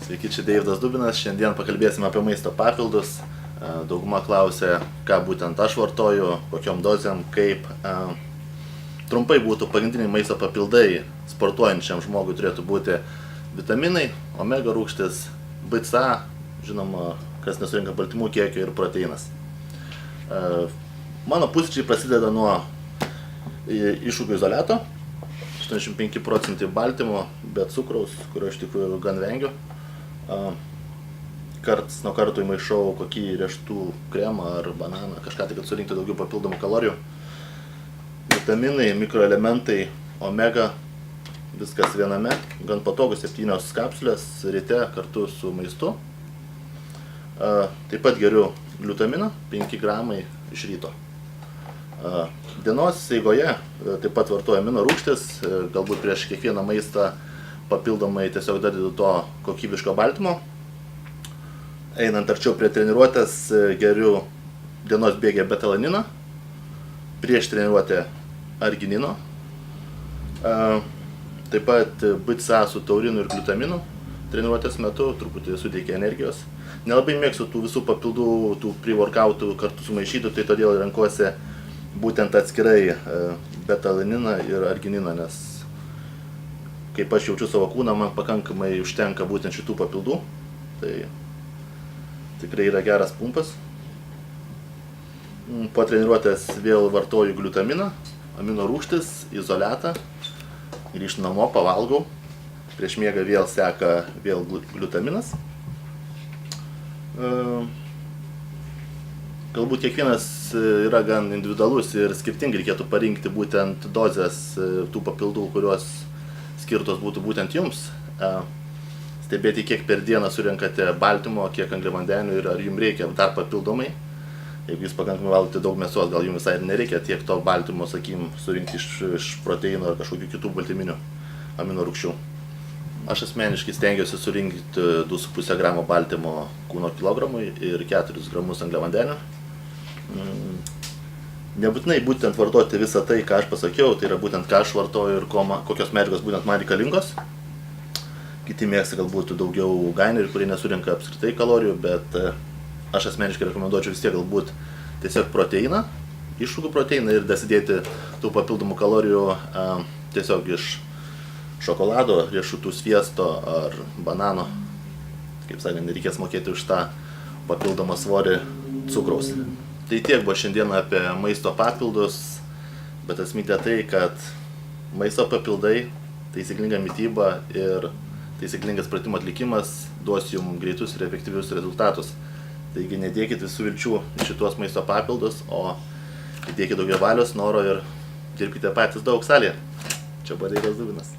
Sveiki, čia Deividas Dubinas. Šiandien pakalbėsime apie maisto papildus. Dauguma klausia, ką būtent aš vartoju, kokiom dozėm, kaip. Trumpai būtų pagrindiniai maisto papildai sportuojančiam žmogui turėtų būti vitaminai, omega rūgštis, BCA, žinoma, kas nesurinka baltymų kiekio, ir proteinas. Mano pusryčiai prasideda nuo iššūkių izoliato, 85% baltymo, be cukraus, kurio iš tikrųjų gan vengiu. Karts nuo karto įmaišau kokį riešutų kremą ar bananą, kažką tai, kad surinkti daugiau papildomų kalorijų. Vitaminai, mikroelementai, omega, viskas viename, gan patogu, 7 kapsulės ryte kartu su maistu. Taip pat geriu gliutaminą, 5 gramai iš ryto. Dienos eigoje taip pat vartoju amino rūgštis, galbūt prieš kiekvieną maistą papildomai tiesiog dadedu to kokybiško baltymo. Einant arčiau prie treniruotės geriu dienos bėgė betalaniną, prieš treniruotę arginino, taip pat BCA su taurinu ir gliutaminu treniruotės metu, truputį suteikia energijos. Nelabai mėgstu tų visų papildų, tų pre-workoutų kartu sumaišytų, tai todėl renkuosi būtent atskirai betalaniną ir argininą, nes kaip aš jaučiu savo kūną, man pakankamai užtenka būtent šitų papildų. Tai tikrai yra geras pumpas. Po treniruotės vėl vartoju gliutaminą, amino rūgštis, izoliatą. Grįžtu namo, pavalgau. Prieš miegą vėl seka gliutaminas. Galbūt kiekvienas yra gan individualus ir skirtingai reikėtų parinkti būtent dozes tų papildų, kurios skirtos būtų būtent jums. Stebėti, kiek per dieną surinkate baltymo, kiek angliavandenių ir ar jums reikia dar papildomai. Jeigu jūs pakankamai valgote daug mėsos, gal jums visai nereikia tiek to baltymo, sakykim, surinkti iš proteino ar kažkokių kitų baltyminių amino rūgščių. Aš asmeniškai stengiuosi surinkti 2,5 gramo baltymo kūno kilogramui ir 4 gramus angliavandenių. Nebūtinai būtent vartoti visą tai, ką aš pasakiau, tai yra būtent ką aš vartoju ir kokios medžiagos būtent man reikalingos. Kiti mėgsta galbūt daugiau gainerių, kurie nesurinka apskritai kalorijų, bet aš asmeniškai rekomenduočiau vis tiek galbūt tiesiog proteiną, iššūkių proteiną ir dasidėti tų papildomų kalorijų tiesiog iš šokolado, riešutų sviesto ar banano. Kaip sakant, nereikės mokėti už tą papildomą svorį cukraus. Tai tiek buvo šiandien apie maisto papildus, bet esmė tai, kad maisto papildai, taisyklinga mityba ir taisyklingas pratimo atlikimas duos jums greitus ir efektyvius rezultatus. Taigi nedėkit visų vilčių į šitos maisto papildus, o įdėkit daugiau valios, noro ir dirbkite patys daug salėje. Čia buvo Deividas Dubinas.